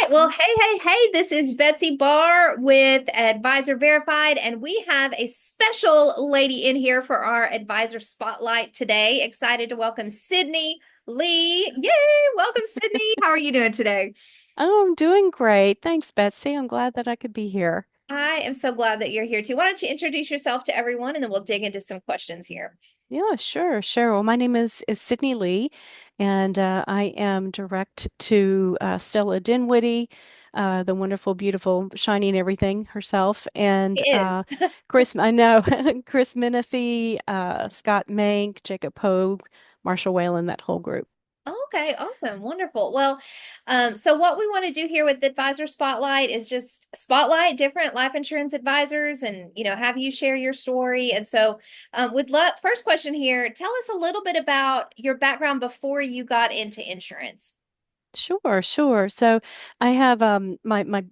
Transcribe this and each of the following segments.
right. Well, hey. This is Betsy Barr with Advisor Verified, and we have a special lady in here for our advisor spotlight today. Excited to welcome Sydney Lee. Yay! Welcome, Sydney. How are you doing today? Oh, I'm doing great. Thanks, Betsy. I'm glad that I could be here. I am so glad that you're here too. Why don't you introduce yourself to everyone and then we'll dig into some questions here. Yeah, sure. Well, my name is Sydney Lee, and I am direct to Stella Dinwiddie, the wonderful, beautiful, shiny and everything herself, and It is. Chris. I know Chris Menifee, Scott Mank, Jacob Pogue, Marshall Whalen, that whole group. Okay, awesome, wonderful. Well, so what we want to do here with the Advisor Spotlight is just spotlight different life insurance advisors and have you share your story. And so would love first question here, tell us a little bit about your background before you got into insurance. Sure. So I have my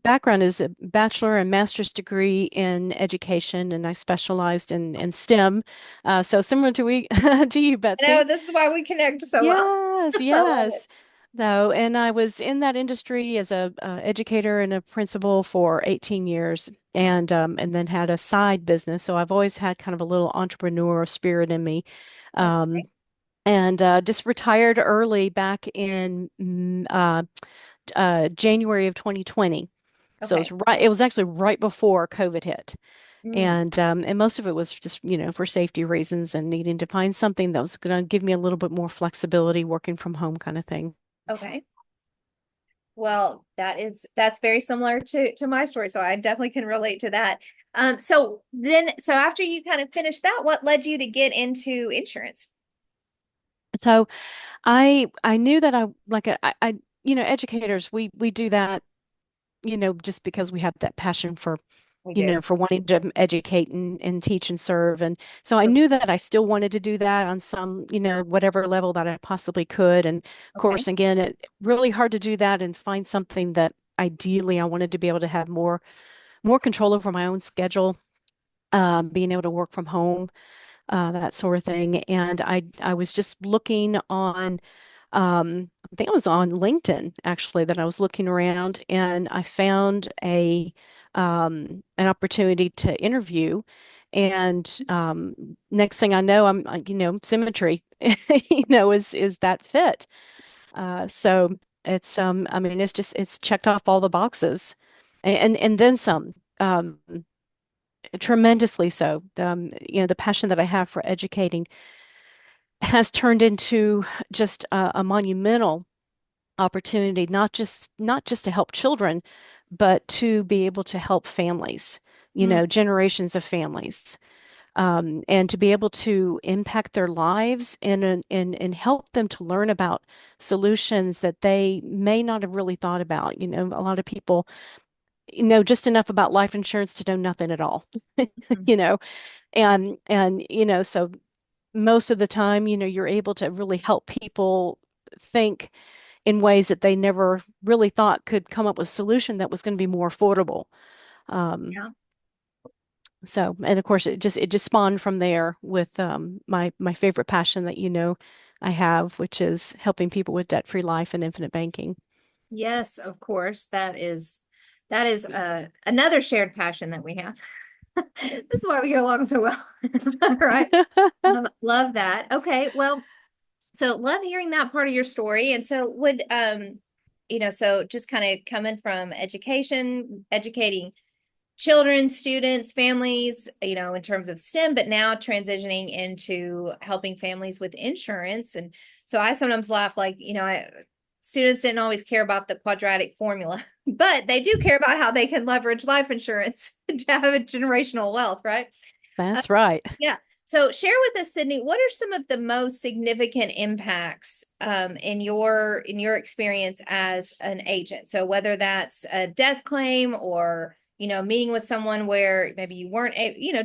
background is a bachelor and master's degree in education, and I specialized in STEM. So similar to we to you, I know Betsy. this is why we connect so well. Yes, I love it. yes. Though, and I was in that industry as a educator and a principal for 18 years, and then had a side business. So I've always had kind of a little entrepreneurial spirit in me. Um, Okay. and just retired early back in January of 2020. So Okay. it was actually right before COVID hit. Mm, And most of it was just, for safety reasons and needing to find something that was going to give me a little bit more flexibility working from home kind of thing. okay. Well, that's very similar to my story, so I definitely can relate to that. So after you kind of finished that, what led you to get into insurance? So I knew that educators, we do that, just because we have that passion for We do. for wanting to educate and teach and serve. And so I knew that I still wanted to do that on some, whatever level that I possibly could. And of Okay. course, again, it really hard to do that and find something that ideally I wanted to be able to have more control over my own schedule, being able to work from home, that sort of thing. And I was just looking on I think I was on LinkedIn actually that I was looking around and I found an opportunity to interview. And next thing I know, I'm symmetry, is that fit. So I mean, it's checked off all the boxes, and then some. Tremendously so. The passion that I have for educating has turned into just a monumental opportunity, not just to help children, but to be able to help families, Mm, generations of families, and to be able to impact their lives and help them to learn about solutions that they may not have really thought about. A lot of people know just enough about life insurance to know nothing at all, mm. you know, and so most of the time, you're able to really help people think in ways that they never really thought could come up with a solution that was going to be more affordable. Um, Yeah. and of course, it just spawned from there with my favorite passion that I have, which is helping people with debt-free life and infinite banking. Yes, of course. That is another shared passion that we have. This is why we get along so well. All right. Love that. Okay. Well, so love hearing that part of your story. And so so just kind of coming from education, educating children, students, families, in terms of STEM, but now transitioning into helping families with insurance. And so I sometimes laugh like, students didn't always care about the quadratic formula, but they do care about how they can leverage life insurance to have a generational wealth, right? Uh, That's right. yeah. So share with us, Sydney, what are some of the most significant impacts in your experience as an agent? So whether that's a death claim or meeting with someone where maybe you weren't,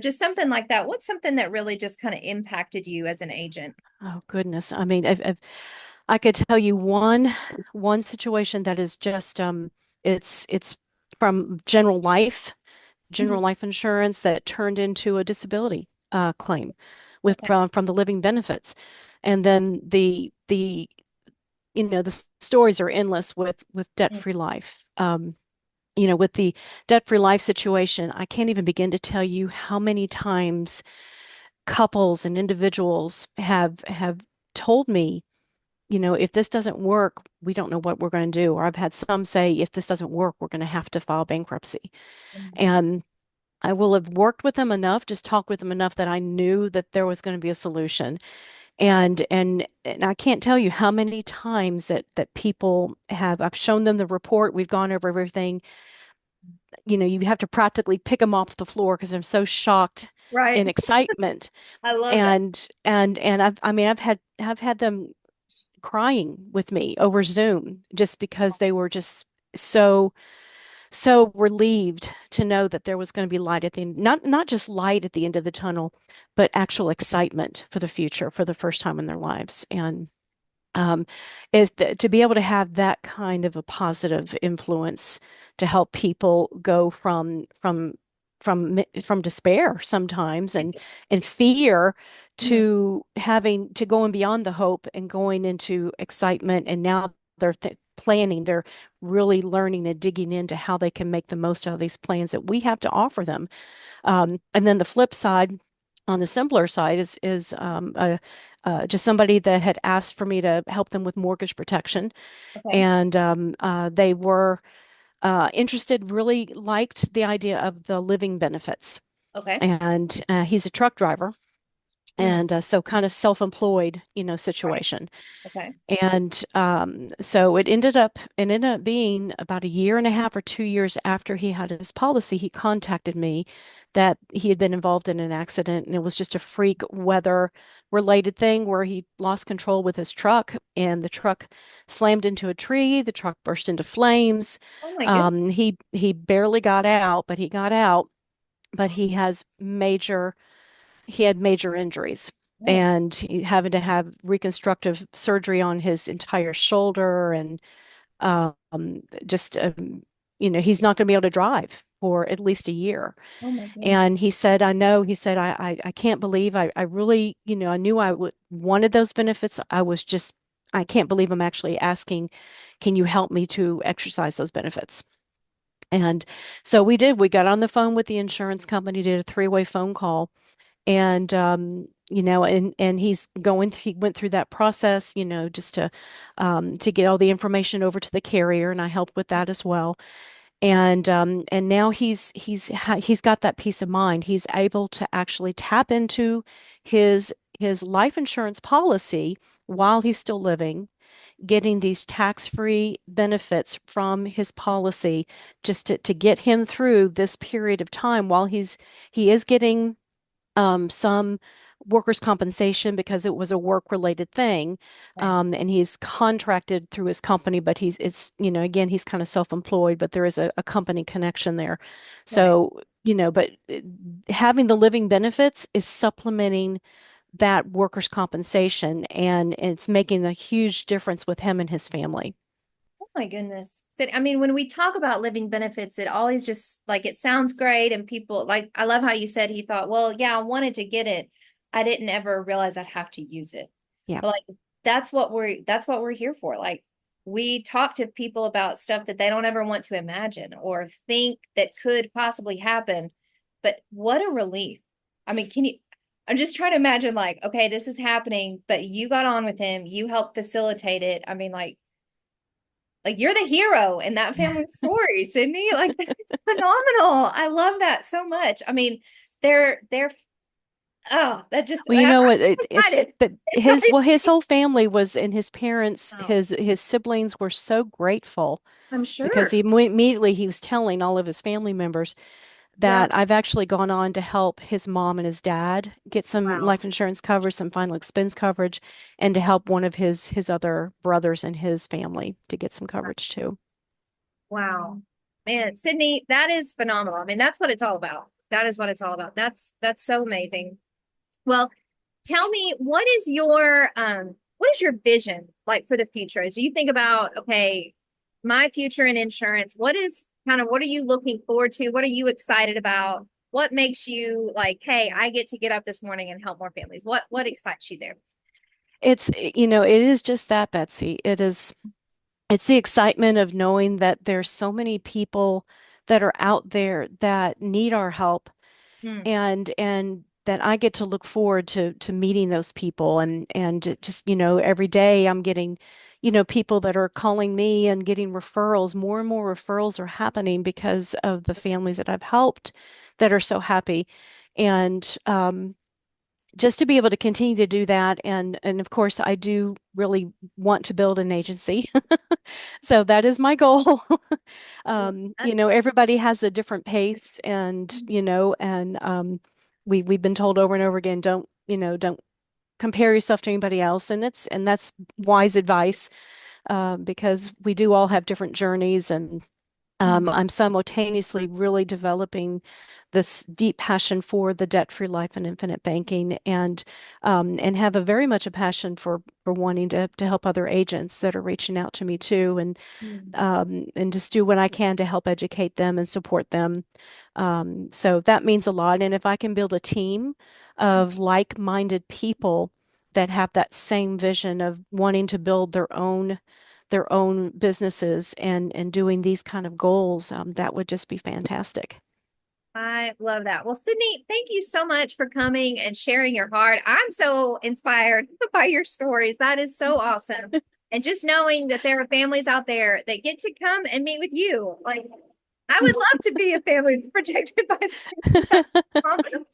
just something like that. What's something that really just kind of impacted you as an agent? Oh goodness. I mean, if I could tell you one situation that is just it's from general Mhm. life insurance that turned into a disability claim with Okay. from the living benefits. And then the the stories are endless with Mm. debt-free life. With the debt-free life situation, I can't even begin to tell you how many times couples and individuals have told me, if this doesn't work, we don't know what we're going to do. Or I've had some say, if this doesn't work, we're going to have to file bankruptcy. Mhm. And I will have worked with them enough, just talked with them enough that I knew that there was going to be a solution. And I can't tell you how many times that people have, I've shown them the report, we've gone over everything. You have to practically pick them off the floor because I'm so shocked Right. in excitement. I love that. And I've had them crying with me over Zoom just because they were just so so relieved to know that there was going to be light at the end, not just light at the end of the tunnel, but actual excitement for the future for the first time in their lives. And um, to be able to have that kind of a positive influence to help people go from despair sometimes and fear Mhm. to having to going beyond the hope and going into excitement. And now they're planning, they're really learning and digging into how they can make the most out of these plans that we have to offer them. And then the flip side, on the simpler side, is just somebody that had asked for me to help them with mortgage protection, Okay. and they were interested, really liked the idea of the living benefits. Okay. And he's a truck driver, Mm. and so kind of self-employed, Right. situation. Okay. And so it ended up being about a year and a half or 2 years after he had his policy, he contacted me that he had been involved in an accident, and it was just a freak weather related thing where he lost control with his truck, and the truck slammed into a tree. The truck burst into flames. Oh my goodness. He barely got out, but he got out. But he had major injuries, Oh, and having to have reconstructive surgery on his entire shoulder, and um, just he's not going to be able to drive for at least a year. oh my goodness. And he said, I know, he said, I can't believe I really, I knew wanted those benefits. I can't believe I'm actually asking, can you help me to exercise those benefits? And so we did. We got on the phone with the insurance company, did a three-way phone call, and and he went through that process, just to get all the information over to the carrier, and I helped with that as well. And now he's got that peace of mind. He's able to actually tap into his life insurance policy while he's still living, getting these tax-free benefits from his policy, just to get him through this period of time while he is getting some workers' compensation because it was a work-related thing. Okay. And he's contracted through his company, but again, he's kind of self-employed, but there is a company connection there. Right. So, but having the living benefits is supplementing that workers' compensation, and it's making a huge difference with him and his family. Oh my goodness. So, I mean, when we talk about living benefits, it always just like it sounds great. And people like, I love how you said he thought, well, yeah, I wanted to get it. I didn't ever realize I'd have to use it. Yeah. But like, that's what we're here for. Like, we talk to people about stuff that they don't ever want to imagine or think that could possibly happen. But what a relief. I mean, I'm just trying to imagine, like, okay, this is happening, but you got on with him, you helped facilitate it. I mean, like you're the hero in that family story, Sydney. Like that's phenomenal. I love that so much. I mean, they're oh, that just Well, you I'm know what? It's excited. that Excited. his whole family was, and his parents, Oh, his siblings were so grateful I'm because sure. immediately he was telling all of his family members Yeah. that I've actually gone on to help his mom and his dad get some Wow. life insurance coverage, some final expense coverage, and to help one of his other brothers in his family to get some coverage too. Wow. Man, Sydney, that is phenomenal. I mean, that's what it's all about. That is what it's all about. That's so amazing. Well, tell me, what is your vision like for the future? As you think about, okay, my future in insurance, what are you looking forward to? What are you excited about? What makes you like, hey, I get to get up this morning and help more families? What excites you there? it is just that, Betsy. It's the excitement of knowing that there's so many people that are out there that need our help, Mm, and that I get to look forward to meeting those people, and it just, every day I'm getting, people that are calling me and getting referrals. More and more referrals are happening because of the families that I've helped that are so happy. And just to be able to continue to do that, and of course I do really want to build an agency. So that is my goal. love that. Everybody has a different pace, and we've been told over and over again, don't compare yourself to anybody else, and that's wise advice, because we do all have different journeys, and Mm, I'm simultaneously really developing this deep passion for the debt-free life and infinite banking, and have a very much a passion for wanting to help other agents that are reaching out to me too, mm, and just do what I can to help educate them and support them. So that means a lot. And if I can build a team of like-minded people that have that same vision of wanting to build their own businesses, and doing these kind of goals, that would just be fantastic. I love that. Well, Sydney, thank you so much for coming and sharing your heart. I'm so inspired by your stories. That is so awesome. And just knowing that there are families out there that get to come and meet with you. Like, I would love to be a family that's protected by Sydney. That's awesome.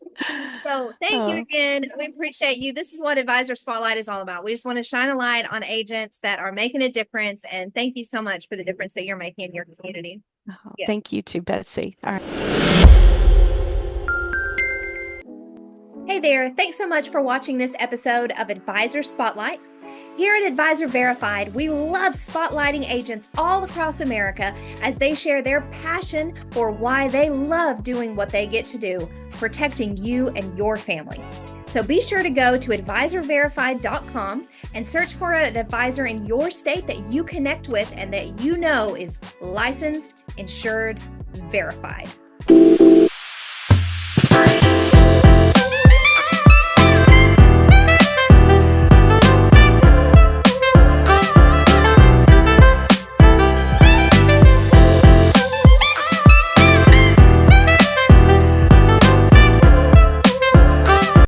So thank you Oh, again. We appreciate you. This is what Advisor Spotlight is all about. We just want to shine a light on agents that are making a difference. And thank you so much for the difference that you're making in your community. oh, Yeah. thank you too, Betsy. All right. Hey there. Thanks so much for watching this episode of Advisor Spotlight. Here at Advisor Verified, we love spotlighting agents all across America as they share their passion for why they love doing what they get to do, protecting you and your family. So be sure to go to advisorverified.com and search for an advisor in your state that you connect with and that you know is licensed, insured, verified.